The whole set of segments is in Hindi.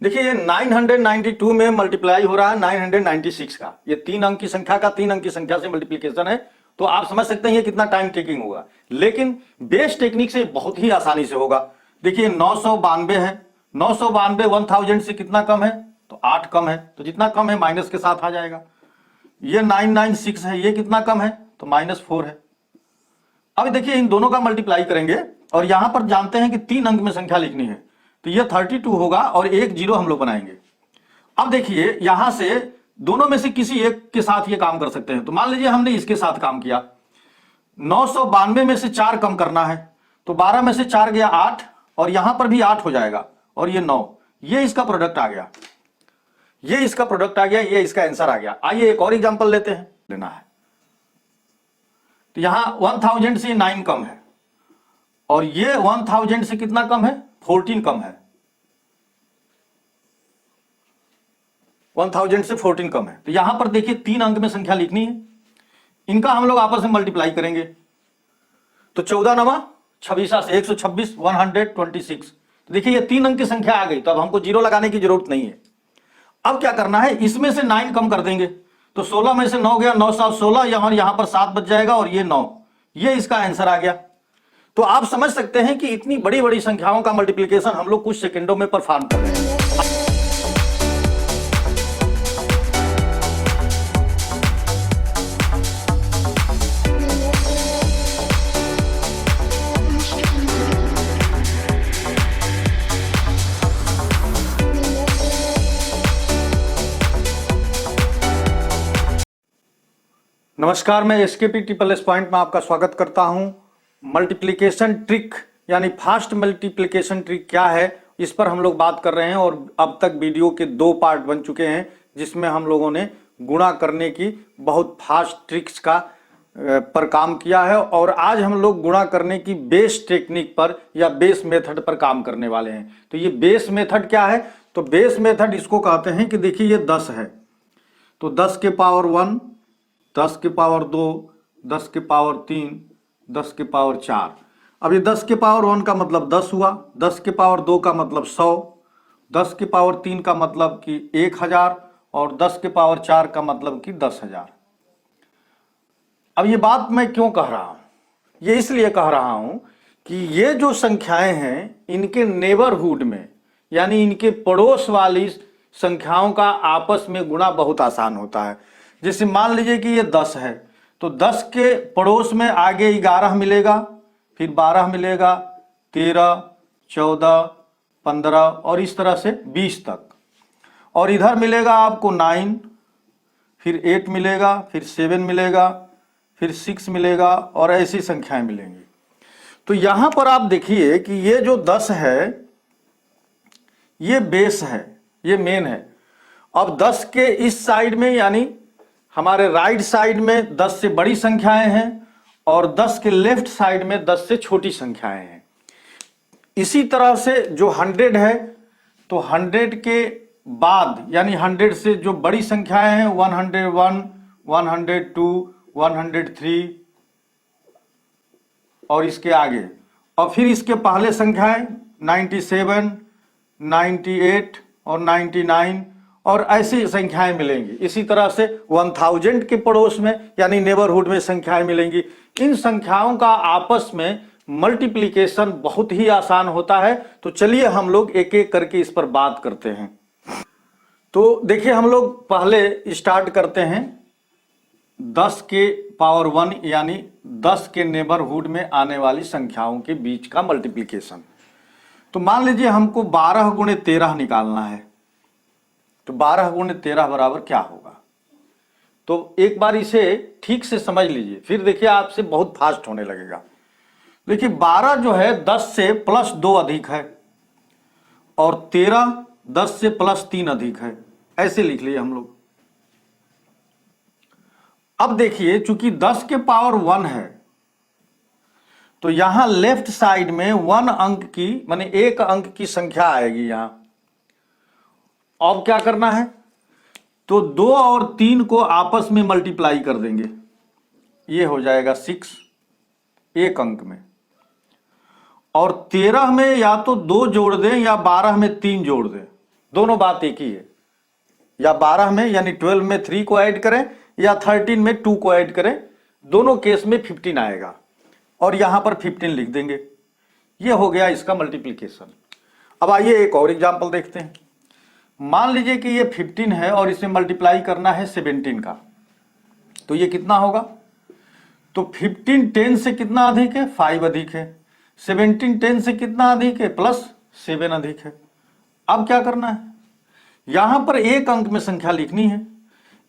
देखिए ये 992 में मल्टीप्लाई हो रहा है 996 का, ये 3 अंक की संख्या का 3 अंक की संख्या से मल्टीप्लीकेशन है। तो आप समझ सकते हैं ये कितना टाइम टेकिंग होगा, लेकिन बेस टेक्निक से बहुत ही आसानी से होगा। देखिए 992 है, 992 1000 से कितना कम है, तो 8 कम है, तो जितना कम है माइनस के साथ आ जाएगा। ये 996 है, ये कितना कम है, तो -4 है। अब देखिए इन दोनों का मल्टीप्लाई करेंगे और यहां पर जानते हैं कि 3 अंक में संख्या लिखनी है, तो ये 32 होगा और एक जीरो हम लोग बनाएंगे। अब देखिए यहां से दोनों में से किसी एक के साथ ये काम कर सकते हैं। तो मान लीजिए हमने इसके साथ काम किया, 992 में से 4 कम करना है, तो 12 में से 4 गया 8 और यहां पर भी 8 हो जाएगा और ये 9, ये इसका प्रोडक्ट आ गया, ये इसका प्रोडक्ट आ गया, ये इसका आंसर आ गया। आइए एक और एग्जांपल लेते हैं, लेना है। तो यहां 1000 से 9 कम है और ये 1000 से कितना कम है, 14 कम है, 1000 से 14 कम है। तो यहां पर देखिए 3 अंक में संख्या लिखनी है, इनका हम लोग आपस में मल्टीप्लाई करेंगे। तो 14 नवा 26 से 126 126। तो देखिए ये 3 अंक की संख्या आ गई, तो अब हमको जीरो लगाने की जरूरत नहीं है। अब क्या करना है, इसमें से 9 कम कर देंगे, तो 16 में से 9 गया, 9 7 16, यहां पर 7 बच जाएगा और ये 9, ये इसका आंसर आ गया। तो आप समझ सकते हैं कि इतनी बड़ी बड़ी संख्याओं का मल्टीप्लिकेशन हम लोग कुछ सेकंडों में परफॉर्म कर रहे हैं। नमस्कार, मैं एसकेपी ट्रिपल एस पॉइंट में आपका स्वागत करता हूं। मल्टीप्लिकेशन ट्रिक यानी फास्ट मल्टीप्लिकेशन ट्रिक क्या है, इस पर हम लोग बात कर रहे हैं और अब तक वीडियो के 2 पार्ट बन चुके हैं, जिसमें हम लोगों ने गुणा करने की बहुत फास्ट ट्रिक्स का पर काम किया है और आज हम लोग गुणा करने की बेस टेक्निक पर या बेस मेथड पर काम करने वाले हैं। तो ये बेस मेथड क्या है, तो बेस मेथड इसको कहते हैं कि देखिए ये 10 है, तो 10 के पावर 1, 10 के पावर 2, 10 के पावर 3, 10 के पावर 4। अब ये 10 के पावर 1 का मतलब 10 हुआ, 10 के पावर 2 का मतलब 100, 10 के पावर 3 का मतलब कि 1000 और 10 के पावर 4 का मतलब कि 10,000। अब ये बात मैं क्यों कह रहा हूं, ये इसलिए कह रहा हूं कि ये जो संख्याएं हैं इनके नेबरहुड में यानी इनके पड़ोस वाली संख्याओं का आपस में गुणा बहुत आसान होता है। जैसे मान लीजिए कि ये 10 है, तो 10 के पड़ोस में आगे 11 मिलेगा, फिर 12 मिलेगा, 13, 14, 15 और इस तरह से 20 तक, और इधर मिलेगा आपको 9, फिर 8 मिलेगा, फिर 7 मिलेगा, फिर 6 मिलेगा और ऐसी संख्याएं मिलेंगी। तो यहां पर आप देखिए कि ये जो 10 है ये बेस है, ये मेन है। अब 10 के इस साइड में यानी हमारे राइट साइड में 10 से बड़ी संख्याएं हैं और 10 के लेफ्ट साइड में 10 से छोटी संख्याएं हैं। इसी तरह से जो 100 है, तो 100 के बाद यानी 100 से जो बड़ी संख्याएं हैं 101, 102, 103 और इसके आगे, और फिर इसके पहले संख्याएं 97, 98 और 99 और ऐसी संख्याएं मिलेंगी। इसी तरह से 1000 के पड़ोस में यानी नेबरहुड में संख्याएं मिलेंगी। इन संख्याओं का आपस में मल्टीप्लिकेशन बहुत ही आसान होता है। तो चलिए हम लोग एक एक करके इस पर बात करते हैं। तो देखिए हम लोग पहले स्टार्ट करते हैं 10 के पावर 1 यानी 10 के नेबरहुड में आने वाली संख्याओं के बीच का मल्टीप्लिकेशन। तो मान लीजिए हमको 12 गुणे 13 निकालना है, तो 12 गुणे 13 बराबर क्या होगा। तो एक बार इसे ठीक से समझ लीजिए, फिर देखिए आपसे बहुत फास्ट होने लगेगा। देखिए 12 जो है 10 से प्लस 2 अधिक है और 13 10 से प्लस 3 अधिक है, ऐसे लिख लिए हम लोग। अब देखिए चूंकि 10 के पावर 1 है तो यहां लेफ्ट साइड में 1 अंक की माने 1 अंक की संख्या आएगी यहां। अब क्या करना है, तो 2 और 3 को आपस में मल्टीप्लाई कर देंगे, ये हो जाएगा 6 1 अंक में, और 13 में या तो 2 जोड़ दें या 12 में 3 जोड़ दें, दोनों बात एक ही है, या 12 में यानी 12 में 3 को ऐड करें या 13 में 2 को ऐड करें, दोनों केस में 15 आएगा और यहां पर 15 लिख देंगे। ये हो गया इसका मल्टीप्लिकेशन। अब आइए एक और एग्जांपल देखते हैं। मान लीजिए कि ये 15 है और इसे मल्टीप्लाई करना है 17 का, तो ये कितना होगा? तो 15 10 से कितना अधिक है? 5 अधिक है। 17 10 से कितना अधिक है? +7 अधिक है। अब क्या करना है? यहां पर एक अंक में संख्या लिखनी है।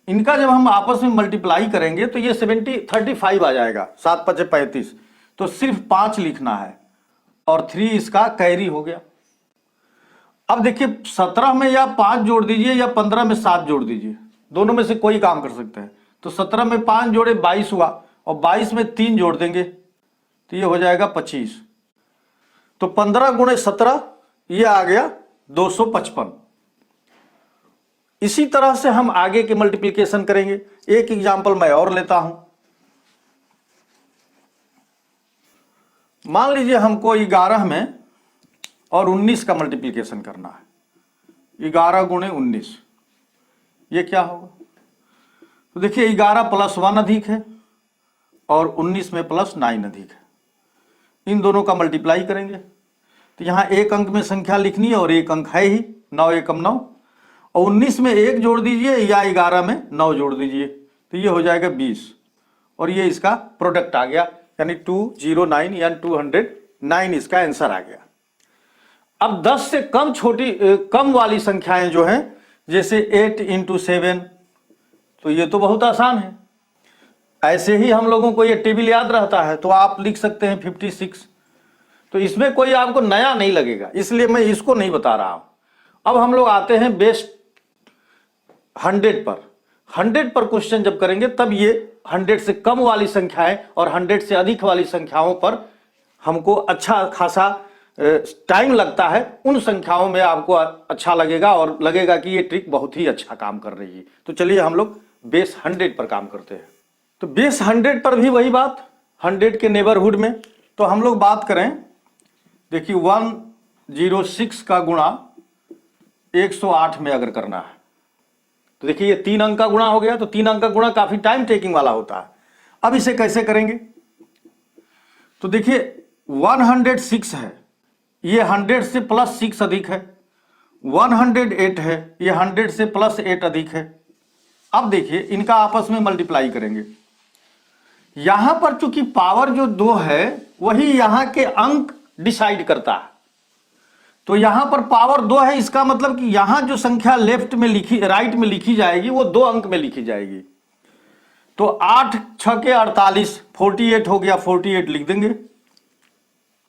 इनका जब हम आपस में मल्टीप्लाई करेंगे तो ये 35 आ जाएगा, 7 5 35, तो सिर्फ 5 लिखना है और 3 इसका कैरी हो गया। अब देखिए 17 में या 5 जोड़ दीजिए या 15 में 7 जोड़ दीजिए, दोनों में से कोई काम कर सकते हैं। तो 17 में 5 जोड़े 22 हुआ और 22 में 3 जोड़ देंगे तो ये हो जाएगा 25। तो 15 × 17 ये आ गया 255। इसी तरह से हम आगे के मल्टीप्लिकेशन करेंगे। एक एग्जांपल मैं और लेता हूं। मान लीजिए हमको 11 में और 19 का मल्टीप्लिकेशन करना है। 11 × 19 ये क्या होगा? तो देखिए 11 + 1 अधिक है और 19 में +9 अधिक है। इन दोनों का मल्टीप्लाई करेंगे तो यहां एक अंक में संख्या लिखनी है और एक अंक है ही, 9 एकम 9, और 19 में 1 जोड़ दीजिए या 11 में 9 जोड़ दीजिए तो ये हो जाएगा 20 और ये इसका प्रोडक्ट आ गया, यानी 209 यानी 209 इसका आंसर आ गया। अब 10 से कम वाली संख्याएं जो हैं, जैसे 8 × 7, तो ये तो बहुत आसान है। ऐसे ही हम लोगों को ये टेबल याद रहता है, तो आप लिख सकते हैं 56। तो इसमें कोई आपको नया नहीं लगेगा, इसलिए मैं इसको नहीं बता रहा हूं। अब हम लोग आते हैं बेस 100 पर। 100 पर क्वेश्चन जब करेंगे तब ये 100 से कम वाली संख्याएं और 100 से अधिक वाली संख्याओं पर हमको अच्छा खासा टाइम लगता है। उन संख्याओं में आपको अच्छा लगेगा और लगेगा कि ये ट्रिक बहुत ही अच्छा काम कर रही है। तो चलिए हम लोग बेस 100 पर काम करते हैं। तो बेस 100 पर भी वही बात, 100 के नेबरहुड में। तो हम लोग बात करें, देखिए 106 का गुणा 108 में अगर करना है तो देखिए ये 3 अंक का गुणा हो गया। तो 3 अंक का गुणा काफी टाइम टेकिंग वाला होता है। अब इसे कैसे करेंगे? तो देखिए 106 है, ये 100 से +6 अधिक है। 108 है, ये 100 से +8 अधिक है। अब देखिए इनका आपस में मल्टीप्लाई करेंगे। यहां पर चूंकि पावर जो 2 है वही यहां के अंक डिसाइड करता है, तो यहां पर पावर 2 है, इसका मतलब कि यहां जो संख्या राइट में लिखी जाएगी वो 2 अंक में लिखी जाएगी। तो 8 6 के 48, 48 हो गया, 48 लिख देंगे,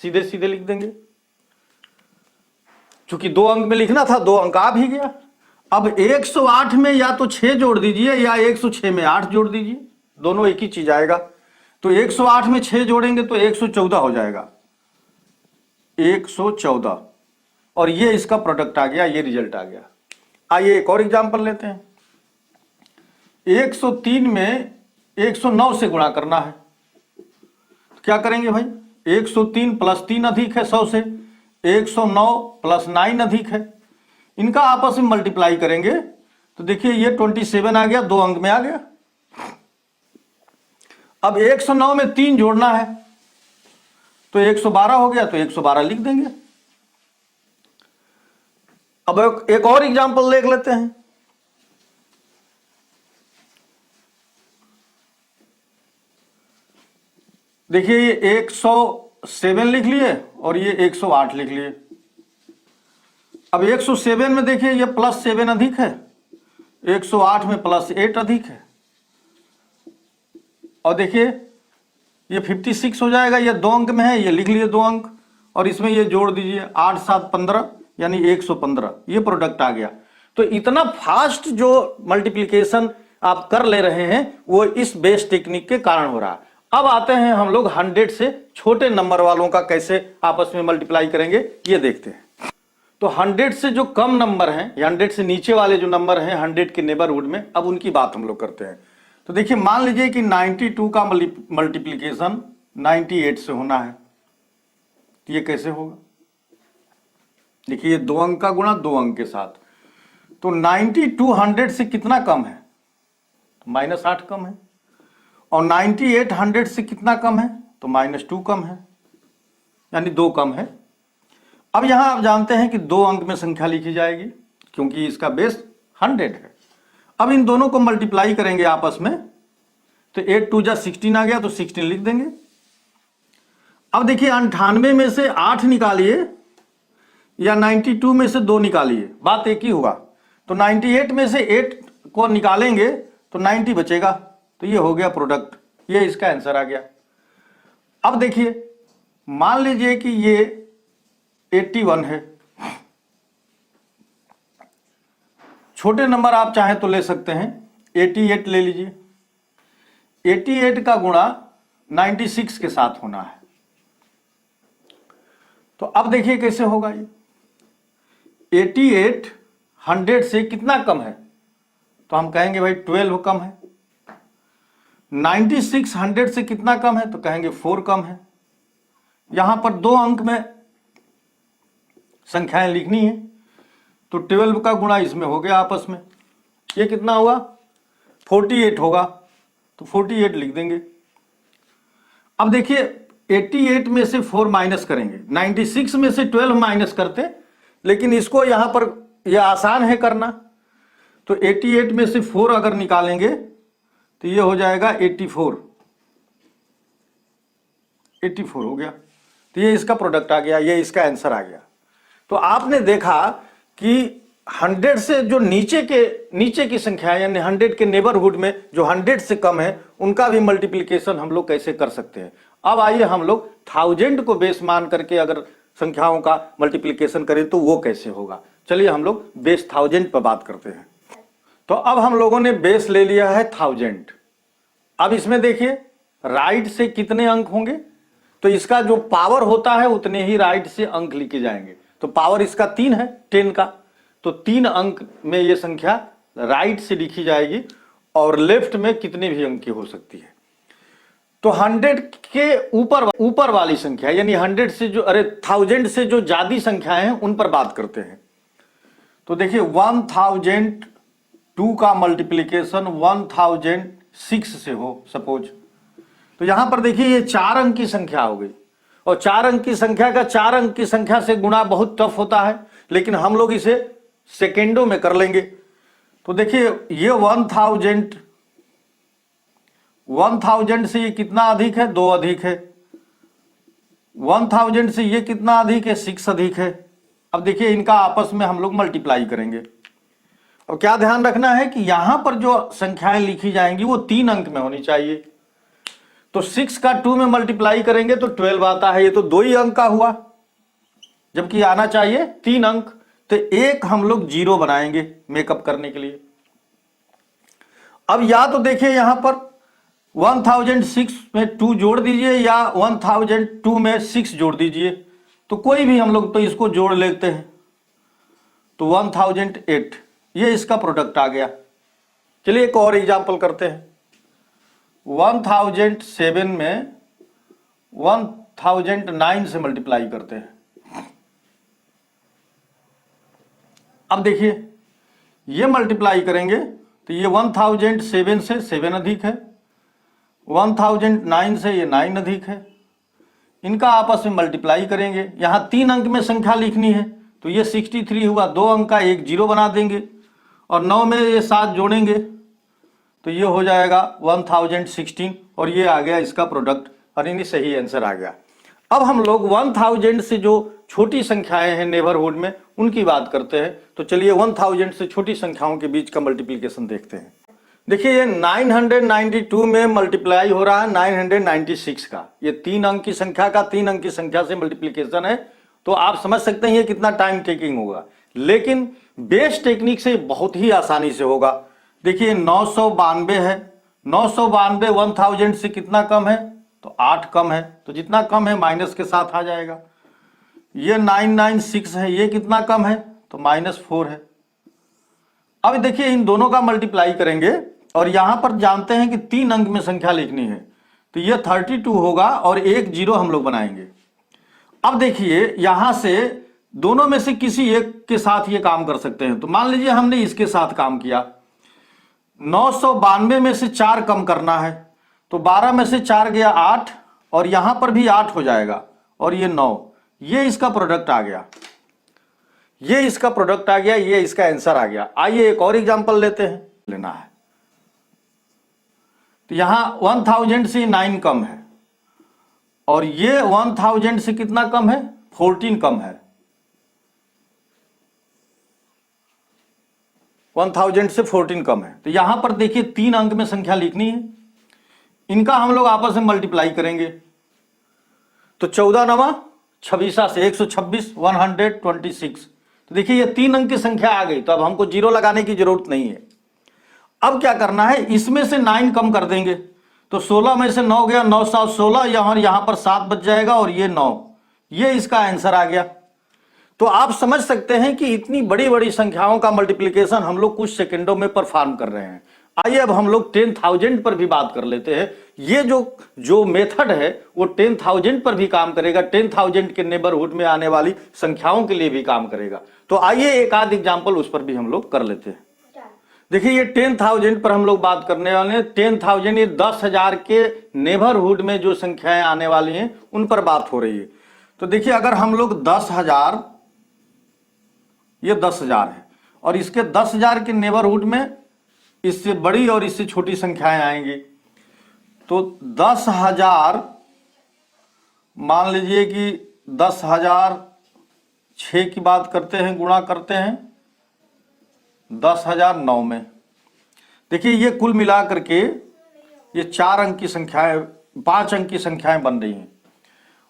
सीधे सीधे लिख देंगे। चूंकि 2 अंक में लिखना था, 2 अंक आ भी गया। अब 108 में या तो 6 जोड़ दीजिए या 106 में 8 जोड़ दीजिए, दोनों एक ही चीज आएगा। तो 108 में 6 जोड़ेंगे तो 114 हो जाएगा, 114, और ये इसका प्रोडक्ट आ गया, ये रिजल्ट आ गया। आइए एक और एग्जांपल लेते हैं। 103 में 109 से गुणा करना है, तो क्या करेंगे भाई? 103 + 3 अधिक है 100 से, 109 + 9 अधिक है। इनका आपस में मल्टीप्लाई करेंगे तो देखिए ये 27 आ गया, 2 अंक में आ गया। अब 109 में 3 जोड़ना है तो 112 हो गया, तो 112 लिख देंगे। अब एक और एग्जांपल देख लेते हैं। देखिए ये 107 लिख लिए और ये 108 लिख लिए। अब 107 में देखिए ये +7 अधिक है, 108 में +8 अधिक है, और देखिए ये 56 हो जाएगा, ये 2 अंक में है, ये लिख लिए 2 अंक, और इसमें ये जोड़ दीजिए 8 7 15 यानी 115, ये प्रोडक्ट आ गया। तो इतना फास्ट जो मल्टीप्लिकेशन आप कर ले रहे हैं वो इस बेस टेक्निक के कारण हो रहा है। अब आते हैं हम लोग 100 से छोटे नंबर वालों का कैसे आपस में मल्टीप्लाई करेंगे, ये देखते हैं। तो 100 से जो कम नंबर हैं, 100 से नीचे वाले जो नंबर हैं 100 के नेबरहुड में, अब उनकी बात हम लोग करते हैं। तो देखिए मान लीजिए कि 92 का मल्टीप्लिकेशन 98 से होना है, तो ये कैसे होगा? देखिए 2 अंक का गुणा 2 अंक के साथ, तो 92 100 से कितना कम है? तो -8 कम है। और 98 100 से कितना कम है? तो -2 कम है, यानी 2 कम है। अब यहां आप जानते हैं कि 2 अंक में संख्या लिखी जाएगी क्योंकि इसका बेस 100 है। अब इन दोनों को मल्टीप्लाई करेंगे आपस में, तो 8 2 जा 16 आ गया, तो 16 लिख देंगे। अब देखिए 98 में से 8 निकालिए या 92 में से 2 निकालिए, बात एक ही होगा। तो 98 में से 8 को निकालेंगे तो 90 बचेगा, तो ये हो गया प्रोडक्ट, ये इसका आंसर आ गया। अब देखिए मान लीजिए कि ये 81 है। छोटे नंबर आप चाहें तो ले सकते हैं, 88 ले लीजिए। 88 का गुणा 96 के साथ होना है। तो अब देखिए कैसे होगा ये। 88 100 से कितना कम है? तो हम कहेंगे भाई 12 कम है। 96 100 से कितना कम है? तो कहेंगे 4 कम है। यहां पर 2 अंक में संख्याएं लिखनी है, तो 12 का गुणा इसमें हो गया आपस में, ये कितना हुआ? 48 होगा, तो 48 लिख देंगे। अब देखिए 88 में से 4 माइनस करेंगे, 96 में से 12 माइनस करते, लेकिन इसको यहां पर यह आसान है करना। तो 88 में से 4 अगर निकालेंगे तो ये हो जाएगा 84 हो गया। तो ये इसका प्रोडक्ट आ गया, ये इसका आंसर आ गया। तो आपने देखा कि 100 से जो नीचे की संख्या है, यानी 100 के नेबरहुड में जो 100 से कम है, उनका भी मल्टीप्लिकेशन हम लोग कैसे कर सकते हैं। अब आइए हम लोग 1000 को बेस मान करके अगर संख्याओं का मल्टीप्लिकेशन करें तो वो कैसे होगा। चलिए हम लोग बेस 1000 पर बात करते हैं। तो अब हम लोगों ने बेस ले लिया है 1000। अब इसमें देखिए राइट से कितने अंक होंगे, तो इसका जो पावर होता है उतने ही राइट से अंक लिखे जाएंगे। तो पावर इसका 3 है 10 का, तो 3 अंक में ये संख्या राइट से लिखी जाएगी और लेफ्ट में कितने भी अंक की हो सकती है। तो 100 के ऊपर वाली संख्या, यानी 100 से जो 1000 से जो ज्यादा संख्याएं हैं उन पर बात करते हैं। तो देखिए 1002 का मल्टीप्लिकेशन 1006 से हो सपोज, तो यहां पर देखिए ये 4 अंक की संख्या हो गई, और 4 अंक की संख्या का 4 अंक की संख्या से गुणा बहुत टफ होता है, लेकिन हम लोग इसे सेकेंडों में कर लेंगे। तो देखिए ये 1000 से ये कितना अधिक है? 2 अधिक है। 1000 से ये कितना अधिक है? 6 अधिक है। अब देखिए इनका आपस में हम लोग मल्टीप्लाई करेंगे, और क्या ध्यान रखना है कि यहां पर जो संख्याएं लिखी जाएंगी वो 3 अंक में होनी चाहिए। तो 6 का 2 में मल्टीप्लाई करेंगे तो 12 आता है, ये तो 2 ही अंक का हुआ, जबकि आना चाहिए 3 अंक। तो एक हम लोग 0 बनाएंगे मेकअप करने के लिए। अब या तो देखिए यहां पर 1006 में 2 जोड़ दीजिए या 1002 में 6 जोड़ दीजिए, तो कोई भी हम लोग तो इसको जोड़ लेते हैं, तो 1008, ये इसका प्रोडक्ट आ गया। चलिए एक और एग्जांपल करते हैं। 1007 में 1009 से मल्टीप्लाई करते हैं। अब देखिए ये मल्टीप्लाई करेंगे तो ये 1007 से 7 अधिक है, 1009 से ये 9 अधिक है। इनका आपस में मल्टीप्लाई करेंगे, यहां 3 अंक में संख्या लिखनी है, तो ये 63 हुआ, 2 अंक का एक 0 बना देंगे, और 9 में ये 7 जोड़ेंगे तो ये हो जाएगा 1016, और ये आ गया इसका प्रोडक्ट, और इन्हीं सही आंसर आ गया। अब हम लोग 1000 से जो छोटी संख्याएं हैं नेबरहुड में उनकी बात करते हैं। तो चलिए 1000 से छोटी संख्याओं के बीच का मल्टीप्लिकेशन देखते हैं। देखिए ये 992 में मल्टीप्लाई हो रहा है 996 का, ये 3 अंक की संख्या का 3 अंक की संख्या से मल्टीप्लिकेशन है। तो आप समझ सकते हैं ये कितना टाइम टेकिंग होगा, लेकिन बेस टेक्निक से बहुत ही आसानी से होगा। देखिए 992 है, 992 1000 से कितना कम है? तो 8 कम है, तो जितना कम है माइनस के साथ आ जाएगा। ये 996 है, ये कितना कम है? तो -4 है। अब देखिए इन दोनों का मल्टीप्लाई करेंगे, और यहां पर जानते हैं कि 3 अंक में संख्या लिखनी है, तो ये 32 होगा, और एक 0 हम लोग बनाएंगे। अब देखिए यहां से दोनों में से किसी एक के साथ ये काम कर सकते हैं। तो मान लीजिए हमने इसके साथ काम किया, 992 में से 4 कम करना है, तो 12 में से 4 गया 8, और यहां पर भी 8 हो जाएगा, और ये 9, ये इसका प्रोडक्ट आ गया, ये इसका प्रोडक्ट आ गया, ये इसका आंसर आ गया। आइए एक और एग्जांपल लेते हैं, लेना है। तो यहां 1000 से 9 कम है, और ये 1000 से कितना कम है, 14 कम है। 1000 से 14 कम है। तो यहां पर देखिए 3 अंक में संख्या लिखनी है, इनका हम लोग आपस में मल्टीप्लाई करेंगे। तो 14 नवा 26 से 126, 126। तो देखिए ये 3 अंक की संख्या आ गई, तो अब हमको जीरो लगाने की जरूरत नहीं है। अब क्या करना है, इसमें से 9 कम कर देंगे, तो 16 में से 9 गया, 9 7 16, यहां पर 7 बच जाएगा, और ये 9, ये इसका आंसर आ गया। तो आप समझ सकते हैं कि इतनी बड़ी बड़ी संख्याओं का मल्टीप्लिकेशन हम लोग कुछ सेकंडों में परफॉर्म कर रहे हैं। आइए अब हम लोग 10,000 पर भी बात कर लेते हैं। ये जो मेथड है वो 10,000 पर भी काम करेगा, 10,000 के नेबरहुड में आने वाली संख्याओं के लिए भी काम करेगा। तो आइए एक आध एग्जाम्पल उस पर भी हम लोग कर लेते हैं। देखिए ये 10,000 पर हम लोग बात करने वाले हैं। 10,000 ये 10,000 के नेबरहुड में जो संख्याएं आने वाली हैं उन पर बात हो रही है। तो देखिए अगर हम लोग 10,000, ये 10,000 है, और इसके 10,000 के नेबरहुड में इससे बड़ी और इससे छोटी संख्याएं आएंगी। तो 10,000 मान लीजिए कि 10,000 6 की बात करते हैं, गुणा करते हैं 10,000 9 में। देखिए ये कुल मिला करके ये 4 अंक की संख्याएं, 5 अंक की संख्याएं बन रही हैं,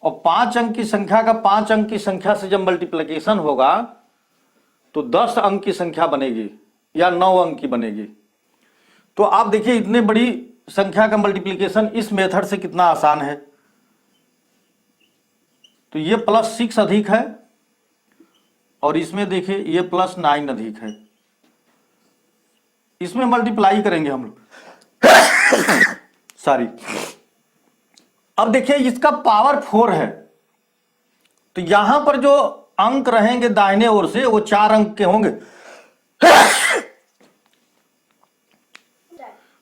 और 5 अंक की संख्या का 5 अंक की संख्या से जब मल्टीप्लिकेशन होगा तो 10 अंक की संख्या बनेगी या 9 अंक की बनेगी। तो आप देखिए इतने बड़ी संख्या का मल्टीप्लिकेशन इस मेथड से कितना आसान है। तो ये +6 अधिक है, और इसमें देखिए ये +9 अधिक है। इसमें मल्टीप्लाई करेंगे हम लोग सॉरी। अब देखिए इसका पावर 4 है, तो यहां पर जो अंक रहेंगे दाहिने ओर से वो 4 अंक के होंगे।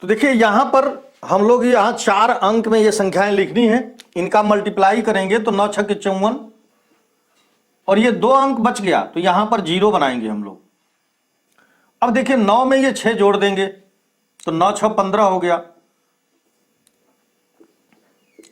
तो देखिए यहां पर हम लोग यहां 4 अंक में ये संख्याएं लिखनी है, इनका मल्टीप्लाई करेंगे तो 9 6 54, और ये 2 अंक बच गया तो यहां पर 0 बनाएंगे हम लोग। अब देखिए 9 में ये 6 जोड़ देंगे तो 9 6 15 हो गया,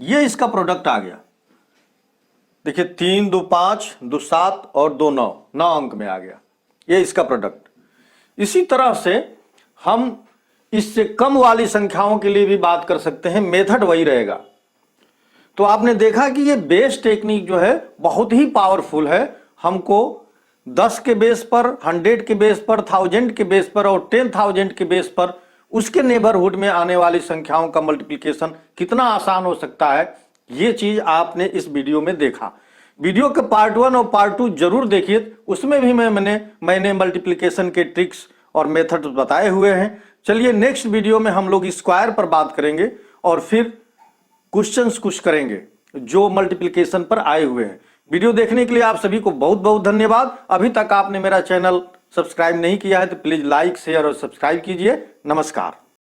ये इसका प्रोडक्ट आ गया। देखिए 3 2 5 2 7 और 2 9, 9 अंक में आ गया, ये इसका प्रोडक्ट। इसी तरह से हम इससे कम वाली संख्याओं के लिए भी बात कर सकते हैं, मेथड वही रहेगा। तो आपने देखा कि ये बेस टेक्निक जो है बहुत ही पावरफुल है। हमको 10 के बेस पर, 100 के बेस पर, 1000 के बेस पर और 10,000 के बेस पर उसके नेबरहुड में आने वाली संख्याओं का मल्टीप्लिकेशन कितना आसान हो सकता है, ये चीज आपने इस वीडियो में देखा। वीडियो के पार्ट 1 और पार्ट 2 जरूर देखिए, उसमें भी मैंने मल्टीप्लिकेशन के ट्रिक्स और मेथड बताए हुए हैं। चलिए नेक्स्ट वीडियो में हम लोग स्क्वायर पर बात करेंगे और फिर क्वेश्चंस कुछ करेंगे जो मल्टीप्लिकेशन पर आए हुए हैं। वीडियो देखने के लिए आप सभी को बहुत बहुत धन्यवाद। अभी तक आपने मेरा चैनल सब्सक्राइब नहीं किया है तो प्लीज लाइक, शेयर और सब्सक्राइब कीजिए। नमस्कार।